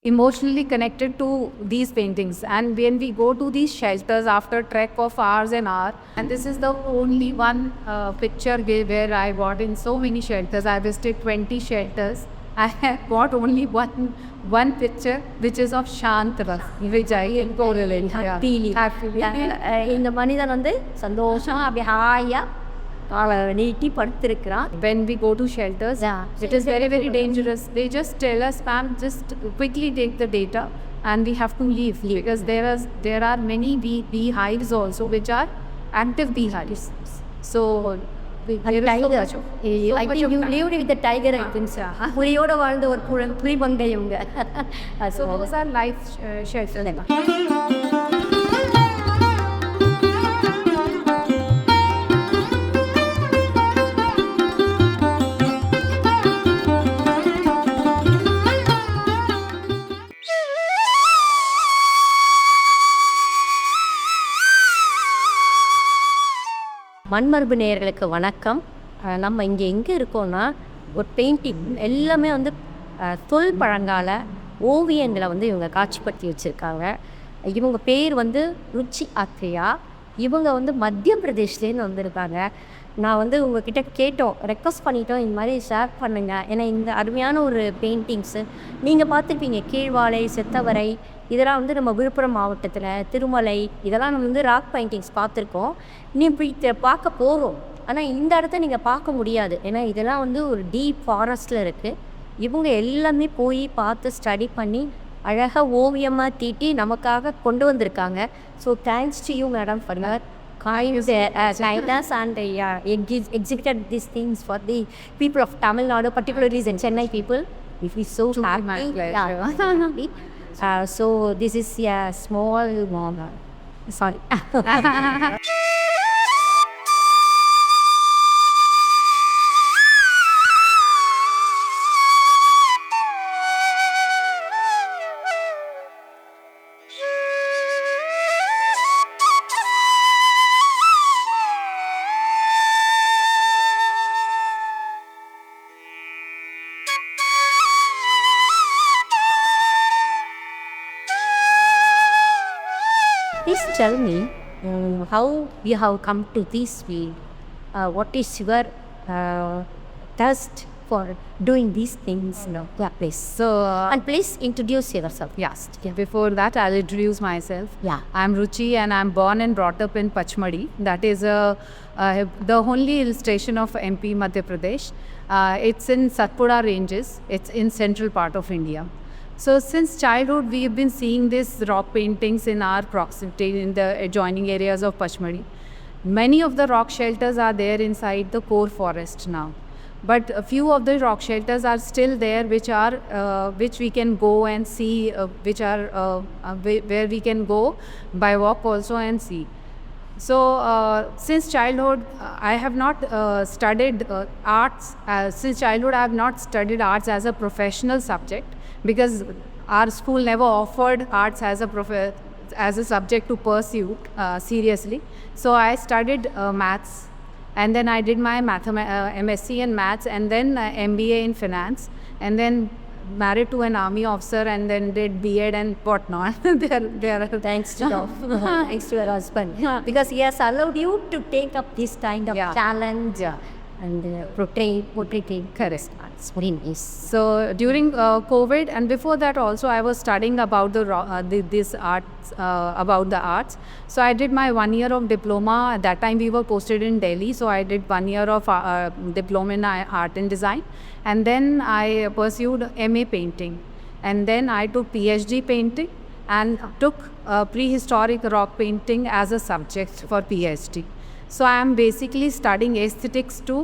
emotionally connected to these paintings. And when we go to these shelters after trek of hours and hours, and this is the only one picture where I bought in so many shelters. I visited 20 shelters. I have bought only one picture, which is of Shantara, which I correlate. Happily. இந்த மனிதன் வந்து சந்தோஷமா அப்படி ஹாயா காலை நீட்டி படுத்திருக்கிறான். When we go to shelters, it is very, very dangerous. They just tell us, ma'am, just quickly take the data and we have to leave. Because there are many beehives also, which are active beehives. So, tiger. I think you lived with the tiger, I think, sir. புலியோட வாழ்ந்த ஒரு புலிமங்கை இவங்க. So those are life shelters. மண்மரபு நேயர்களுக்கு வணக்கம். நம்ம இங்கே எங்கே இருக்கோம்னா ஒரு பெயிண்டிங் எல்லாமே வந்து தொல் பழங்கால ஓவியங்களை வந்து இவங்க காட்சிப்படுத்தி வச்சுருக்காங்க. இவங்க பேர் வந்து ருச்சி அத்ரேயா. இவங்க வந்து மத்திய பிரதேஷ்லேருந்து வந்திருக்காங்க. நான் வந்து உங்ககிட்ட கேட்டோம், ரெக்வஸ்ட் பண்ணிட்டோம், இந்த மாதிரி ஷேர் பண்ணுங்கள். ஏன்னா இந்த அருமையான ஒரு பெயிண்டிங்ஸு நீங்கள் பார்த்துருப்பீங்க. கீழ்வாலை, செத்தவரை, இதெல்லாம் வந்து நம்ம விழுப்புரம் மாவட்டத்தில் திருமலை, இதெல்லாம் நம்ம வந்து ராக் பெயிண்டிங்ஸ் பார்த்துருக்கோம். நீ இப்படி பார்க்க போகிறோம், ஆனால் இந்த இடத்த நீங்கள் பார்க்க முடியாது. ஏன்னா இதெல்லாம் வந்து ஒரு டீப் ஃபாரஸ்ட்டில் இருக்குது. இவங்க எல்லாமே போய் பார்த்து ஸ்டடி பண்ணி அழகாக ஓவியமாக தீட்டி நமக்காக கொண்டு வந்திருக்காங்க. So thanks to you madam for your kindness and executed these things for the people of Tamil Nadu, particularly in Chennai people. If we so happy. So this is a small moment. Sorry. Please tell me how you have come to this field. What is your taste for doing these things? Yeah, please. So, and please introduce yourself. yes. Before that, I'll introduce myself. Yeah. I'm Ruchi and I'm born and brought up in Pachmadi. That is the only hill station of MP, Madhya Pradesh. It's in Satpura ranges. It's in central part of India. So since childhood, we have been seeing these rock paintings in our proximity in the adjoining areas of Pachmadi. Many of the rock shelters are there inside the core forest now. But a few of the rock shelters are still there, which we can go and see, where we can go by walk also and see. So since childhood, I have not studied arts. Since childhood, I have not studied arts as a professional subject, because our school never offered arts as a subject to pursue seriously. So I studied maths, and then I did my MSc in maths, and then MBA in finance, and then married to an army officer, and then did B.Ed and whatnot. there are Thanks to thanks to your husband, because he has allowed you to take up this kind of challenge and portraying. Correct. It's very nice. So during COVID and before that also, I was studying about this arts, about the arts. So I did my 1 year of diploma. At that time we were posted in Delhi, so I did 1 year of diploma in art and design, and then I pursued MA painting, and then I took PhD painting and took prehistoric rock painting as a subject for PhD. So I am basically studying aesthetics to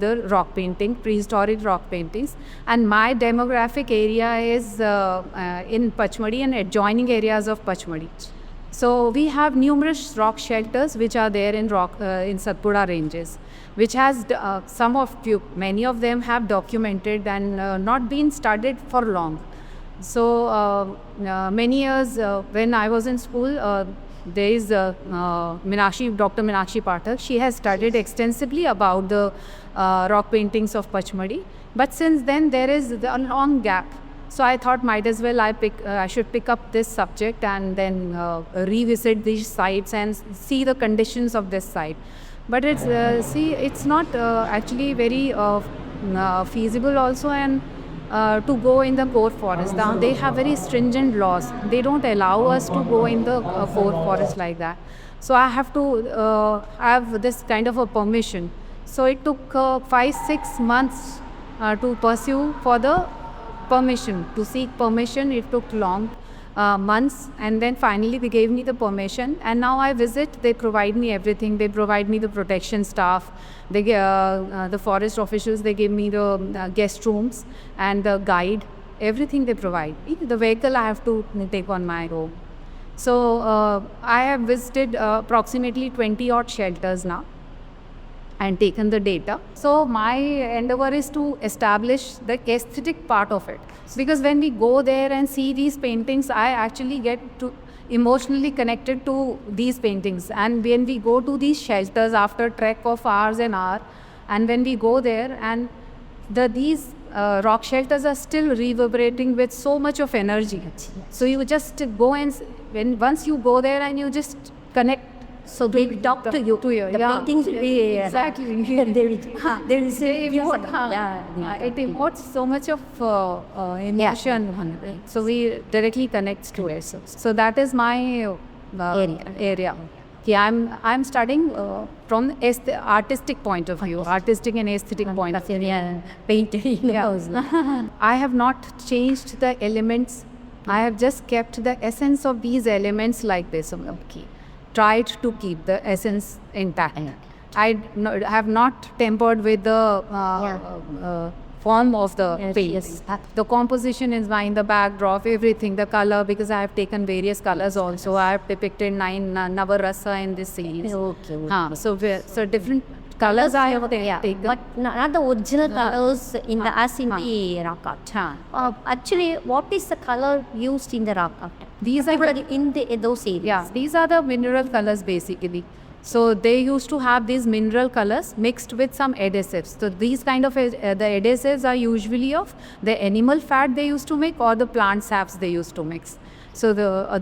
the rock painting, prehistoric rock paintings, and my demographic area is in Pachmadi and adjoining areas of Pachmadi. So we have numerous rock shelters which are there in Satpura ranges, which has many of them have documented and not been studied for long. So many years when I was in school, there is Dr. Meenakshi Pathak. She has studied extensively about the rock paintings of Pachmadi. But since then, there is a long gap. So I thought might as well I should pick up this subject and then revisit these sites and see the conditions of this site. But it's not actually very feasible also, and to go in the core forest. Now they have very stringent laws. They don't allow us to go in the core forest like that. So I have to have this kind of a permission. So it took 5-6 months to pursue for the permission, to seek permission. It took long months, and then finally they gave me the permission, and now I visit. They provide me everything. They provide me the protection staff, the forest officials, they give me the guest rooms and the guide, everything they provide. Even the vehicle I have to take on my own. So I have visited approximately 20 odd shelters now and taken the data. So my endeavor is to establish the aesthetic part of it. Because when we go there and see these paintings, I actually get to emotionally connected to these paintings. And when we go to these shelters after trek of hours and hours, and when we go there and these rock shelters are still reverberating with so much of energy. So you just go and once you go there and you just connect. So they will talk to you. The paintings will be exactly. They will say, it emotes so much of emotion. So we directly connect to it. So that is my area. Yeah, I'm studying from the artistic point of view, artistic and aesthetic point of view. Painting. I have not changed the elements. I have just kept the essence of these elements like this. Okay. Tried to keep the essence intact. I have not tempered with the form of the paint. The composition is mine, the backdrop, everything, the color, because I have taken various colors also. I have depicted 9 Navarasa in this series. So different colors I have taken. But not the original colors in the as in the rock art. Actually, what is the color used in the rock art? These are in those areas. Yeah, these are the mineral colors basically. So they used to have these mineral colors mixed with some adhesives. So these kind of the adhesives are usually of the animal fat they used to make or the plant saps they used to mix. So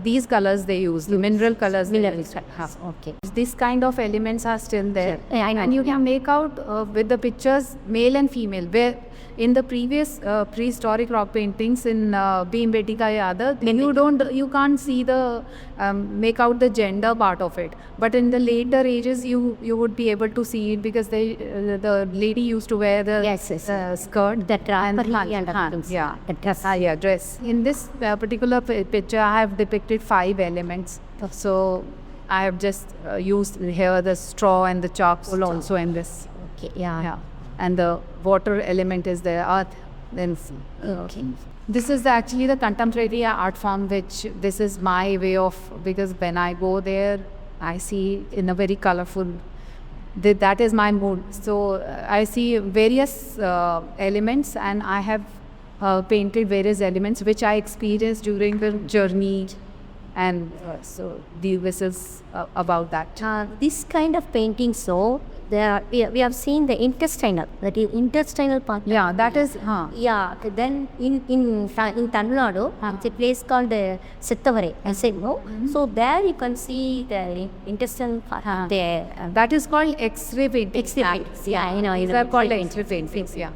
these colors they use, the mineral colors. Okay. These kind of elements are still there. I know. And you can make out with the pictures male and female. Where in the previous prehistoric rock paintings in Bhimbetika Yada, you can't see the make out the gender part of it. But in the later ages, you would be able to see it because the lady used to wear the skirt, that dress. In this particular picture, I have depicted 5 elements. So I have just used here the straw and the charcoal also in this. Okay. Yeah. And the water element is the earth. Then this is actually the contemporary art form, which this is my way of, because when I go there, I see in a very colorful. That is my mood. So I see various elements, and I have painted various elements which I experienced during the journey, and so this is about that. This kind of painting, so we have seen the intestinal, that is intestinal part. Yeah, that is. Yeah, then in Tamil Nadu, it's a place called Satpura. I said no. So there you can see the intestinal part there. That is called X-ray paintings. Yeah, I know. These are called X-ray paintings. Yeah.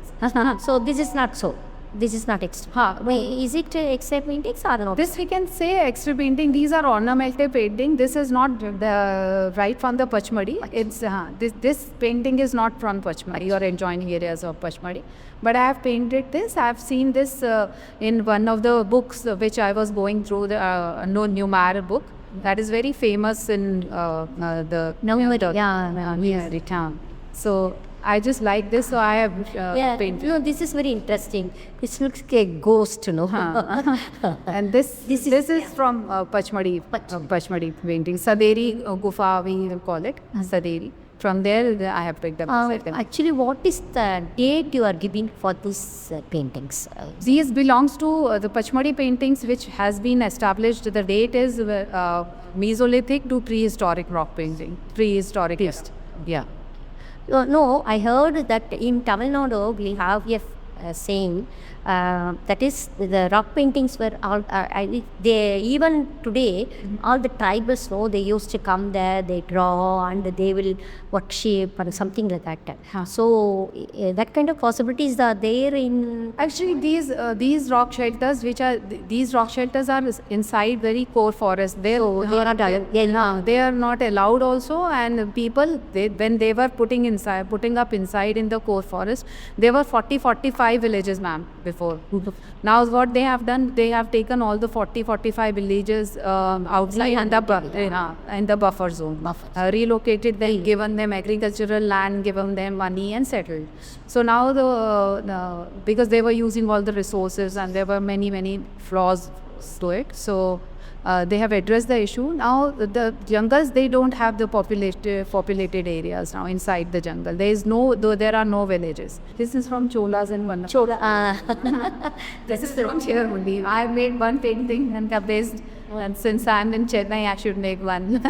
So this is not so. This is not extra. Wait, is it X-ray paintings or not? This we can say X-ray painting. These are ornamental painting. This is not the right from the Pachmadi. It's this painting is not from Pachmadi or adjoining areas of Pachmadi. But I have painted this. I have seen this in one of the books which I was going through, the Manmarabhu book. That is very famous in the Nadu. town. So I just like this, so I have painted. No, this is very interesting. It looks like a ghost, And this is from Pachmadi painting. Saderi Gufa, we call it. Saderi. From there, I have picked up. Actually, what is the date you are giving for these paintings? These belongs to the Pachmadi paintings, which has been established. The date is Mesolithic to prehistoric rock painting. Prehistoric. Yeah. No, I heard that in Tamil Nadu we have a saying, That is, the rock paintings were all, they, even today, all the tribals know, they used to come there, they draw, and they will worship or something like that. So that kind of possibilities are there in... Actually, these rock shelters, these rock shelters are inside very core forest. They are not allowed also, and people, when they were putting up inside in the core forest, there were 45 villages, ma'am, before. Now what they have done, they have taken all the 45 villages outside and in the buffer zone, relocated them, given them agricultural land, given them money and settled. So now because they were using all the resources and there were many flaws to it, so they have addressed the issue. Now the jungles, they don't have the populated areas now inside the jungle. There are no villages. This is from Cholas and Manmarabhu. This is from here only. I made one painting and since I'm in Chennai, I should make one.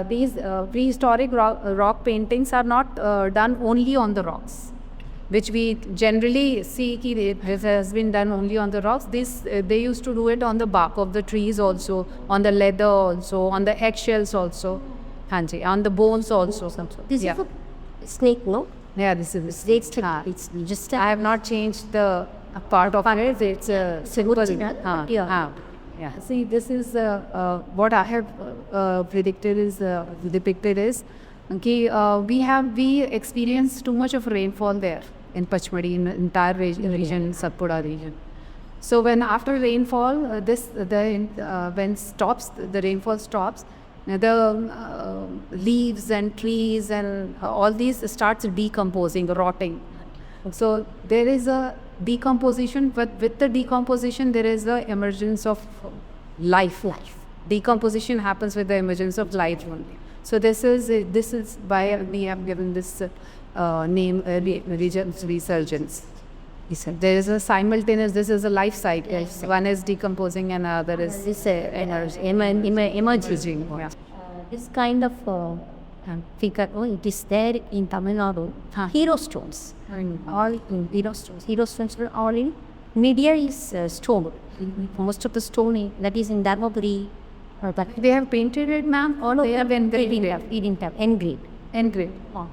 These prehistoric rock paintings are not done only on the rocks, which we generally see this has been done only on the rocks. They used to do it on the bark of the trees also, on the leather also, on the eggshells also, on the bones also. This is a snake, no? Yeah, this is a snake. It's just I have not changed the part of it. It's a simple. Yeah. See, this is what I have depicted is. Okay, we experienced too much of rainfall there in Pachmadi, in the entire region, Satpura region. So when after rainfall, when the rainfall stops, the leaves and trees and all these starts decomposing, rotting. So there is a decomposition, but with the decomposition there is the emergence of life. Decomposition happens with the emergence of life only. So this is why we have given this name resurgence. There is a simultaneous, this is a life cycle. Yes. One is decomposing and another is emerging. Yeah. This kind of figure, it is there in Tamil Nadu. Hero stones. All in hero stones. Hero stones are all in media is stone. Most of the stone that is in Reverberations. But they have painted it, ma'am, or they have engraved.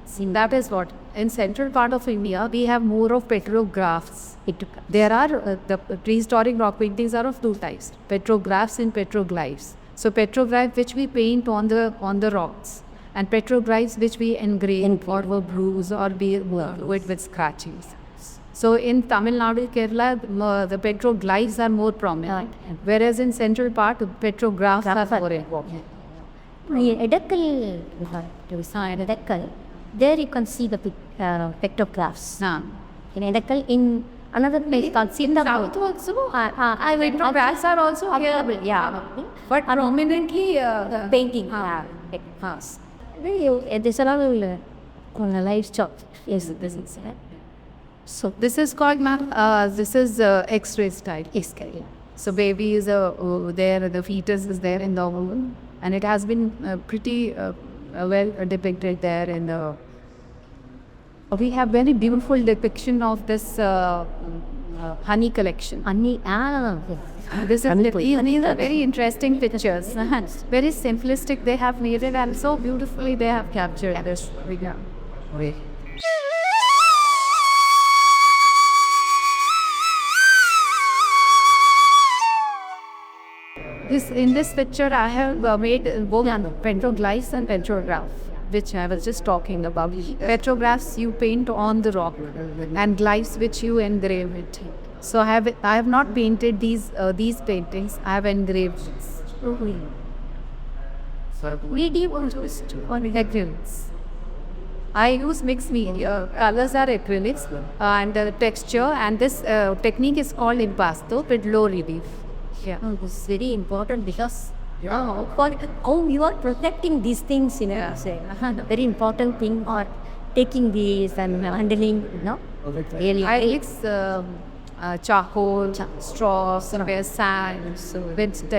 See, that is what. In central part of India, we have more of petrographs. There are, the prehistoric rock paintings are of two types, petrographs and petroglyphs. So petroglyph which we paint on the rocks, and petroglyphs which we engrave or bruise or be with scratchings. So in Tamil Nadu, Kerala, the petroglyphs are more prominent, whereas in central part, petrographs are more important. Edekal, there you can see the petrographs. In Edekal, in another place called South also, petrographs are also available. Yeah, but prominently painting. There's another livestock. Yes, this is it. So this is called, ma'am, this is X-ray style. X-ray. So baby is there, the fetus is there in the womb, and it has been pretty well depicted there in the... We have very beautiful depiction of this honey collection. Honey, These are very interesting pictures. Very simplistic they have made it, and so beautifully they have captured this. In this picture, I have made both petroglyphs and petrograph, which I was just talking about. Petrographs you paint on the rock, and glyphs which you engrave it. So I have not painted these paintings. I have engraved. We do acrylics. I use mixed media. Colors are acrylics and texture, and this technique is called impasto with low relief. Yeah. This is very important because how you are protecting these things in a very important thing, or taking these and handling, really. I mix charcoal, straw, sand, with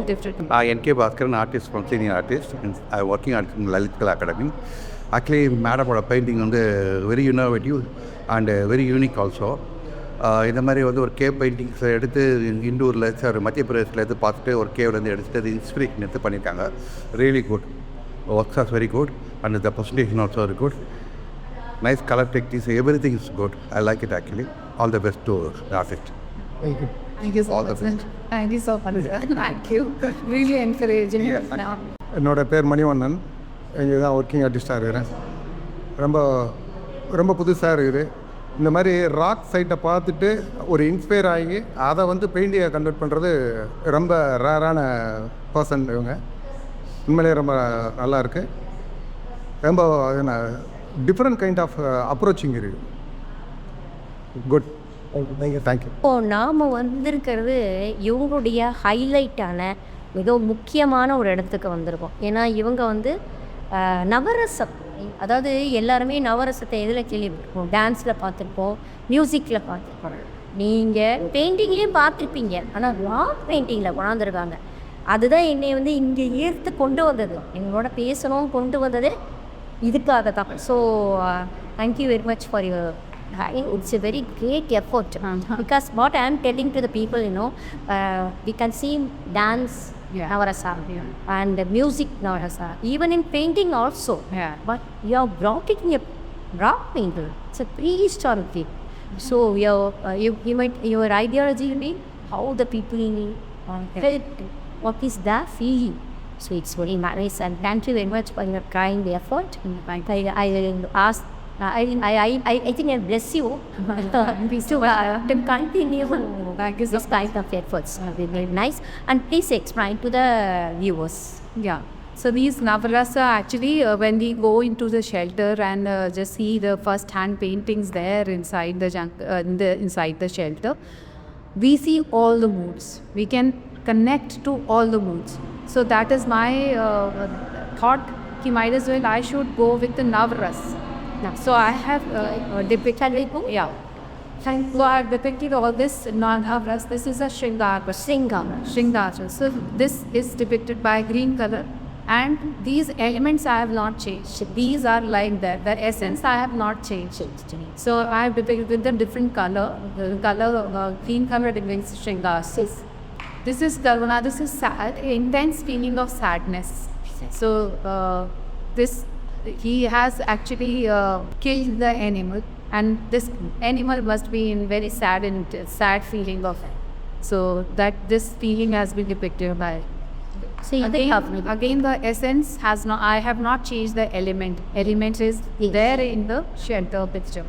different. N.K. Bhaskar, an artist from senior artist, and I'm working at Lalit Kala Akademi. Actually, Madhya painting on the very innovative and very unique also. இந்த மாதிரி வந்து ஒரு cave பெயிண்டிங்ஸை எடுத்து இண்டூரில் sir மத்திய பிரதேசில் எடுத்து பார்த்துட்டு ஒரு கேவ்லேருந்து எடுத்துகிட்டு அது இன்ஸ்பிரேஷன் எடுத்து பண்ணியிருக்காங்க. Really good. Works are very good and the presentation also very good. Nice color techniques, everything is good. I like it actually. All the best to the artist. Thank you. Thank you so much. Thank you so much. Thank you. Really encouraging now. என்னோட பேர் மணிவண்ணன். இங்கே தான் working ஆர்டிஸ்டாக இருக்கிறேன். ரொம்ப ரொம்ப புதுசாக இருக்குது. இந்த மாதிரி ராக் சைட்டை பார்த்துட்டு ஒரு இன்ஸ்பயர் ஆகி அதை வந்து பெயிண்டிங்கை கன்வெர்ட் பண்ணுறது ரொம்ப ரேரான பர்சன் இவங்க. உண்மையிலே ரொம்ப நல்லா இருக்குது. ரொம்ப டிஃப்ரெண்ட் கைண்ட் ஆஃப் அப்ரோச்சிங் இருக்குது. குட். தேங்க்யூ. இப்போது நாம் வந்திருக்கிறது இவங்களுடைய ஹைலைட்டான மிக முக்கியமான ஒரு இடத்துக்கு வந்திருக்கோம். ஏன்னா இவங்க வந்து நவரசம், அதாவது எல்லாருமே நவரசத்தை எதில் கேள்விப்பட்டிருப்போம், டான்ஸில் பார்த்துருப்போம், மியூசிக்கில் பார்த்துருப்போம், நீங்கள் பெயிண்டிங்லேயும் பார்த்துருப்பீங்க. ஆனால் ராக் பெயிண்டிங்கில் கொண்டாந்துருக்காங்க. அதுதான் என்னை வந்து இங்கே ஈர்த்து கொண்டு வந்தது, எங்களோட பேசணும் கொண்டு வந்தது இதுக்காக தான். So thank you very much for your it's a very great effort because what I am telling to the people, we can see dance Navarasa and music Navarasa, even in painting also. But you have brought it in a rock painting. It's a prehistoric thing. So your ideology will be how the people felt, what is their feeling. So it's very nice and thank you very much for your kind effort. I will ask, I think I bless you to continue this kind of efforts. Very nice. And please explain to the viewers. Yeah. So these Navarasa actually, when we go into the shelter and just see the first-hand paintings there inside inside the shelter, we see all the moods. We can connect to all the moods. So that is my thought. Ki might as well I should go with the Navaras. So I have depicted. Yeah. So I have depicted all this Navaras. This is a Shringara. So this is depicted by green color. And these elements I have not changed. These are like that. The essence I have not changed. So I have depicted with the different color. The color green color depicts Shringara. This is Karuna. This is sad, intense feeling of sadness. So he has actually killed the animal, and this animal must be in very sad feeling of it. So that this feeling has been depicted by. See, again the essence has not. I have not changed the element. Element is there in the shelter picture.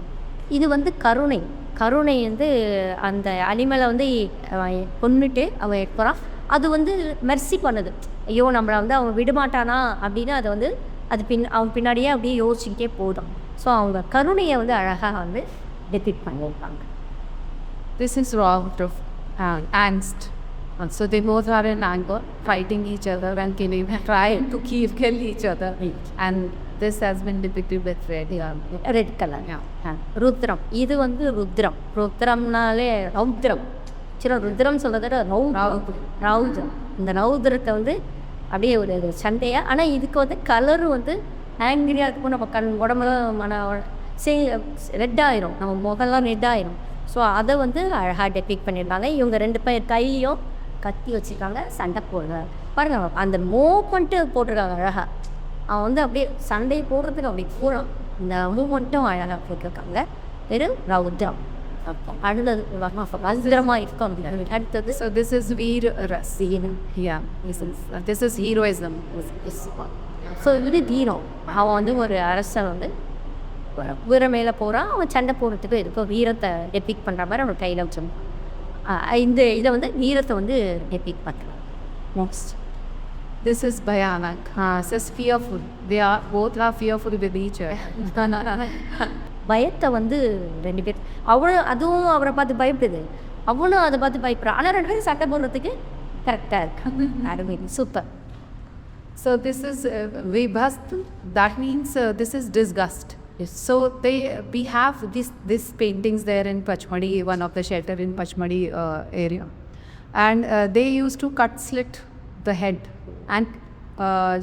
இது வந்து கருணை. கருணை வந்து அந்த அனிமலை வந்து கொன்னுட்டு அவன் எடுக்கிறான். அது வந்து மெர்சி பண்ணுது. ஐயோ நம்மளை வந்து அவன் விடமாட்டானா அப்படின்னு அதை வந்து அது அவன் பின்னாடியே அப்படியே யோசிச்சுக்கிட்டே போதும். ஸோ அவங்க கருணையை வந்து அழகாக வந்து டெபிக்ட் பண்ணியிருக்காங்க. This is raw of angst. So they both are in anger, fighting each other and killing, trying to kill each other. And this has been depicted with red colour. Rudram. இது வந்து ருத்ரம். ருத்ரம்னாலே ரௌத்ரம். சரி, ருத்ரம் சொல்கிறத ரௌத்ரம். இந்த ரௌத்ரத்தை வந்து அப்படியே ஒரு சண்டையாக, ஆனால் இதுக்கு வந்து கலரும் வந்து ஆங்கிரியாக இருக்கும். நம்ம உடம்புலாம் ரெட்டாயிரும், நம்ம முகம்லாம் ரெட்டாயிரும். ஸோ அதை வந்து அழகாக டெபிக் பண்ணியிருக்காங்க. இவங்க 2 பேர் கையிலையும் கத்தி வச்சுருக்காங்க, சண்டை போடுறாங்க. பாருங்கள், அந்த மூவ்மெண்ட்டு போட்டிருக்காங்க அழகாக. அவன் வந்து அப்படியே சண்டை போடுறதுக்கு அப்படி போகிறான். இந்த மூவ்மெண்ட்டும் அழகாக போட்டிருக்காங்க. வெறும் ரௌத்ரம். அடுத்தது வஸ்திரமாக இருக்கும். அடுத்தது so this is Veer Ras. Yeah, this is heroism. So இது வீரம். அவன் வந்து ஒரு அரசன் வந்து வீர மேலே போகிறான். அவன் சண்டை போடுறதுக்கு இதுக்கு வீரத்தை டெபிக் பண்ணுற மாதிரி அவன் கையில் வச்சிருந்தான். இந்த இதை வந்து வீரத்தை வந்து டெபிக் பண்ணுறான். Next This is Bhayanak. This is fearful. They are both are fearful with each other. பயத்தை வந்து 2 பேர், அதுவும் அவரை பார்த்து பயப்படுது, அவனும் அதை பார்த்து பயப்படுறான். ஆனால் 2 பேரும் சண்டை போடுறதுக்கு கரெக்டாக இருக்கு. அருமை, super. So this is Vibhast. That means this is disgust. Yes. So we have this paintings there in Pachmadi, one of the shelter in Pachmadi area, and they used to slit the head and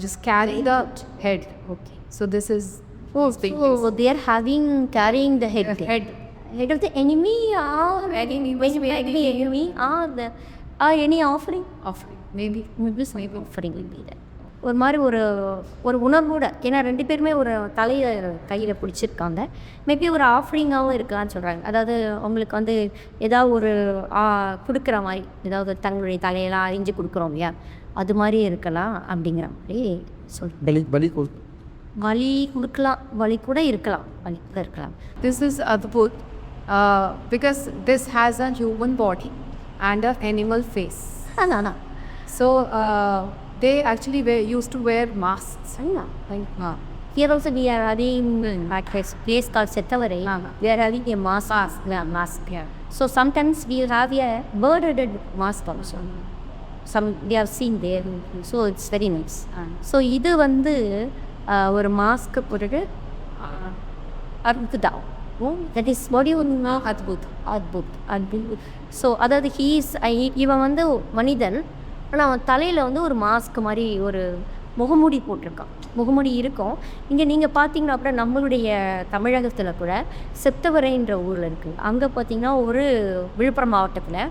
just carry the head. Okay. So this is so they are carrying the head. Head of the enemy or enemy or the or any offering? Offering. Maybe offering will be that. ஒரு மாதிரி ஒரு உணர்வோட, ஏன்னா 2 பேருமே ஒரு தலையை கையில் பிடிச்சிருக்காங்க. மேபி ஒரு ஆஃபரிங்காகவும் இருக்கலான்னு சொல்கிறாங்க. அதாவது அவங்களுக்கு வந்து ஏதாவது ஒரு கொடுக்குற மாதிரி, ஏதாவது தங்களுடைய தலையெல்லாம் அறிஞ்சு கொடுக்குறோம் இல்லையா, அது மாதிரி இருக்கலாம் அப்படிங்கிற மாதிரி சொல்கிறேன். வலி கொடுக்கலாம், வலி கூட இருக்கலாம், வலி கூட இருக்கலாம். This is Adbhut because this has a human body and an animal face. So they actually used to wear masks. Here also we are having at a place called Satpura. We are having a mask. Yeah. So sometimes we have a bird-headed mask also. Some we have seen there. So it's very nice. So இது வந்து ஒரு mask போட்டுட்டு அற்புதம். That is what you know. அத்புத். So அதாவது இவன் வந்து மனிதன், ஆனால் அவன் தலையில் வந்து ஒரு மாஸ்க் மாதிரி ஒரு முகமூடி போட்டிருக்கான். முகமூடி இருக்கும். இங்கே நீங்கள் பார்த்தீங்கன்னா அப்புறம் நம்மளுடைய தமிழகத்தில் கூட செப்டவரைன்ற ஊரில் இருக்குது. அங்கே பார்த்தீங்கன்னா ஒரு விழுப்புரம் மாவட்டத்தில்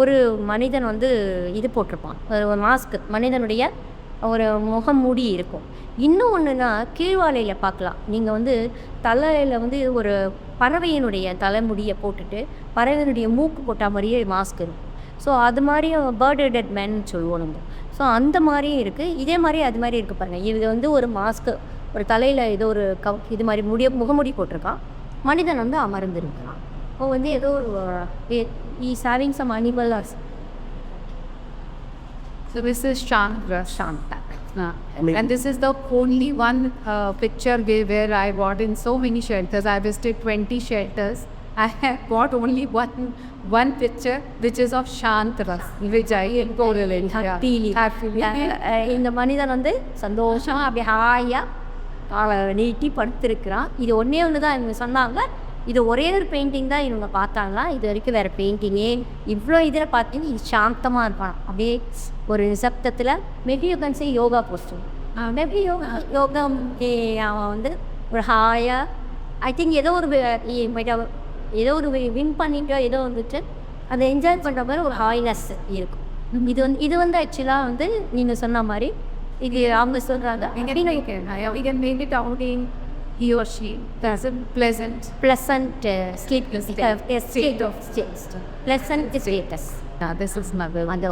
ஒரு மனிதன் வந்து இது போட்டிருப்பான், ஒரு மாஸ்க், மனிதனுடைய ஒரு முகமூடி இருக்கும். இன்னும் ஒன்றுனா கீழ்வாலையில் பார்க்கலாம். நீங்கள் வந்து தலையில் வந்து ஒரு பறவையினுடைய தலைமுடியை போட்டுட்டு பறவையினுடைய மூக்கு போட்ட மாதிரியே மாஸ்க் இருக்கும். ஸோ அது மாதிரி பேர்ட் மேன் சொல்லுவோம் நம்ம. ஸோ அந்த மாதிரியும் இருக்குது. இதே மாதிரி அது மாதிரி இருக்குது பாருங்கள். இது வந்து ஒரு மாஸ்க்கு, ஒரு தலையில் ஏதோ ஒரு இது மாதிரி முகமுடி போட்டிருக்கான். மனிதன் வந்து அமர்ந்துருக்கான். இப்போ வந்து ஏதோ ஒரு is having some animal are. So this is Shanta. And this is the only one picture where I bought in so many shelters. I visited 20 shelters. I have bought only one picture which is of Shanta, which I correlate. Happily. இந்த மனிதன் வந்து சந்தோஷம் அப்படி ஹாயாக நீட்டி படுத்திருக்கிறான். இது ஒன்று தான் இவங்க சொன்னாங்க. இது ஒரே ஒரு பெயிண்டிங் தான் இவங்க பார்த்தாங்க. இது வரைக்கும் வேறு பெயிண்டிங்கே இவ்வளோ இதில் பார்த்தீங்கன்னா இது சாந்தமாக இருப்பான். அப்படியே ஒரு நிசப்தத்தில் maybe you can say yoga posture. Maybe yoga அவன் வந்து ஒரு ஹாயாக ஐ திங்க் ஏதோ ஒரு வின் பண்ணிட்டோ ஏதோ வந்துட்டு அதை என்ஜாய் பண்ணுற மாதிரி ஒரு ஹாய்னஸ் இருக்கும். இது வந்து ஆக்சுவலாக வந்து நீங்கள் சொன்ன மாதிரி இது அவங்க சொல்கிறாங்க. We can make it out in he or she. That's a pleasant sleepless state of pleasant status. This is Nadu. அந்த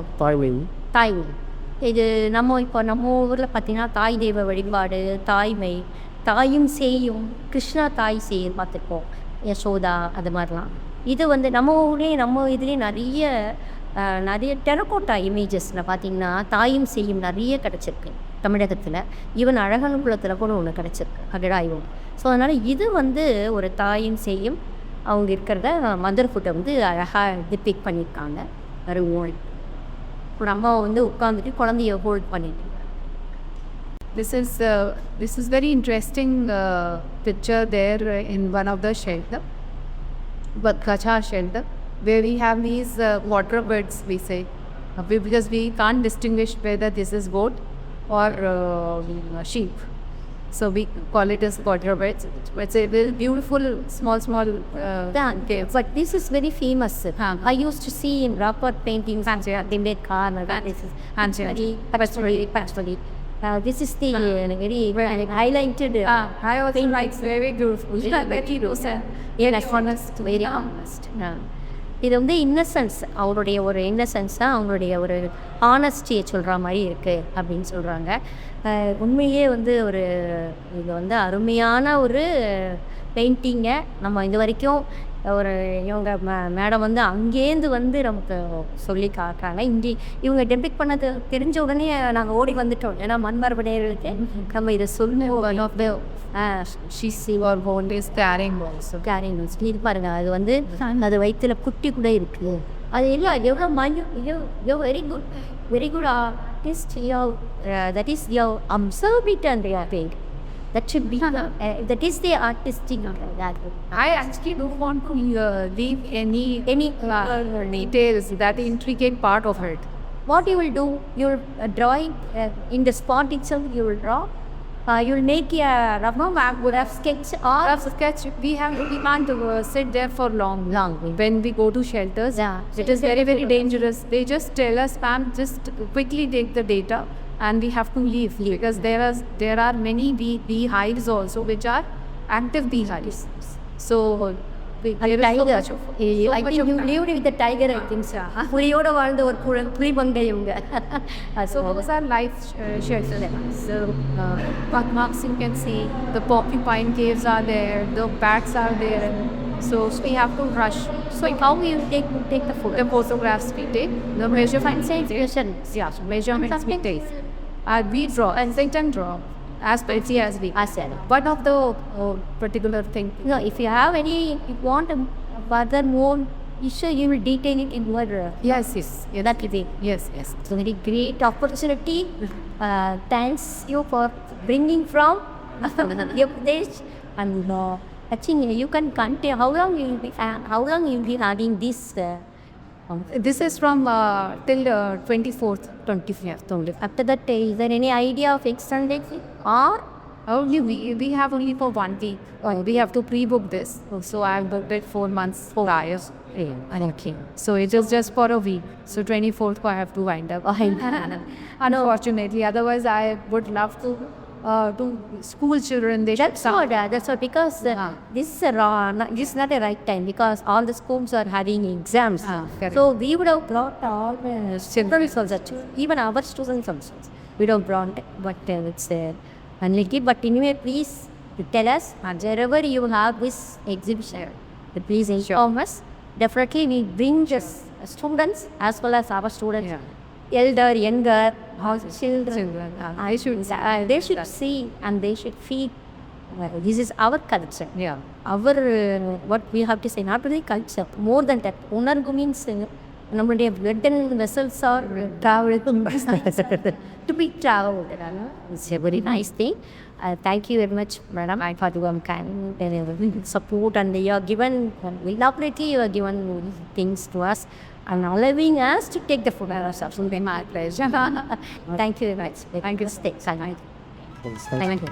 தாய். இது நம்ம ஊரில் பார்த்தீங்கன்னா தாய் தெய்வ வழிபாடு, தாய்மை, தாயும் சேயும், கிருஷ்ணா தாய் சேயும் பார்த்துருப்போம், யசோதா, அது மாதிரிலாம். இது வந்து நம்ம இதுலேயே நிறைய டெரக்கோட்டா இமேஜஸில் பார்த்தீங்கன்னா தாயும் சேயும் நிறைய கிடச்சிருக்கு தமிழகத்தில். ஈவன் அழகன்புலத்தில் கூட ஒன்று கிடச்சிருக்கு அகழாய்வும். ஸோ அதனால் இது வந்து ஒரு தாயும் சேயும் அவங்க இருக்கிறத மதர்ஹுட்டை வந்து அழகாக டிபிக் பண்ணியிருக்காங்க. ஒரு ஒரு அம்மா வந்து உட்காந்துட்டு குழந்தைய ஹோல்ட் பண்ணிட்டு. This is very interesting picture there in one of the shelter, but Kacha shelter, where we have these water birds, we say, because we can't distinguish whether this is goat or sheep. So we call it as water birds. It's a very beautiful small cave. But this is very famous. I used to see in Rapport paintings and they made car. This is actually. This is the very highlighted. I was like very beautiful. Very rosy. Honest, very honest. இது வந்து innocence, அவருடைய ஒரு innocence தான் அவங்களுடைய ஒரு ஆனஸ்டியை சொல்கிற மாதிரி இருக்குது அப்படின்னு சொல்கிறாங்க. உண்மையே வந்து இது வந்து அருமையான ஒரு பெயிண்டிங்கை நம்ம இது வரைக்கும் இவங்க மேடம் வந்து அங்கேருந்து வந்து நமக்கு சொல்லி காட்டுறாங்க. இவங்க டெபிக் பண்ணது தெரிஞ்ச உடனே நாங்கள் ஓடி வந்துட்டோம். ஏன்னா மண்மரபு நேயர்களுக்கு நம்ம இதை சொல்லணும். இது பாருங்க, அது வந்து அது வயிற்றுல குட்டி கூட இருக்குது. அது இல்லை எவ்வளோ very good artist. That is your observe it and paint. That should be that is the artistic that. I actually don't want to leave any details, that intricate part of it. What you will do, you will drawing in the spot itself. You will draw, You'll make a rough sketch or Rough sketch, we can't sit there for long. When we go to shelters, it is very, very dangerous. They just tell us, ma'am, just quickly take the data and we have to leave because there are many beehives also which are active beehives. So tiger. I think you lived with the tiger, I think so. புலியோட வாழ்ந்த ஒரு புலி பங்கை இவங்க. So those are life shelters. So bookmarks you can see, the porcupine caves are there, the bats are there. So we have to rush. So how you take the photo? The photographs we take, the measurements we take. Yeah, measurements we take. We draw and sit and draw as pretty as we. One of the particular thing. No, if you have any, you want a further more issue, you will detail it in your. Yes. That is it. Yes. So very great opportunity. Thanks you for bringing from your Pradesh and actually you can continue. How long you will be having this? This is from till 24th. After that, is there any idea of extending it or? Only we have only for 1 week. We have to pre-book this. So I have booked it 4 months prior. Okay. So it is just for a week. So 24th I have to wind up. Unfortunately, otherwise I would love to school children. They That's what because this is not the right time because all the schools are having exams. So we would have brought all the children also, even our students also. We would have brought, but it's unlucky. But anyway, please tell us wherever you have this exhibition, please inform us. Definitely we bring just students as well as our students. Elder, younger, children. They should see and they should feel. This is our culture. Our what we have to say, not only culture, more than that. Unargu means நம்மளுடைய written vessels are traveled to be traveled. It's a very nice thing. Thank you very much, madam, for your kind support and you are given elaborately you are given things to us and allowing us to take the photographs. Absolutely my pleasure. Thank you very much. Thank you. Thank you.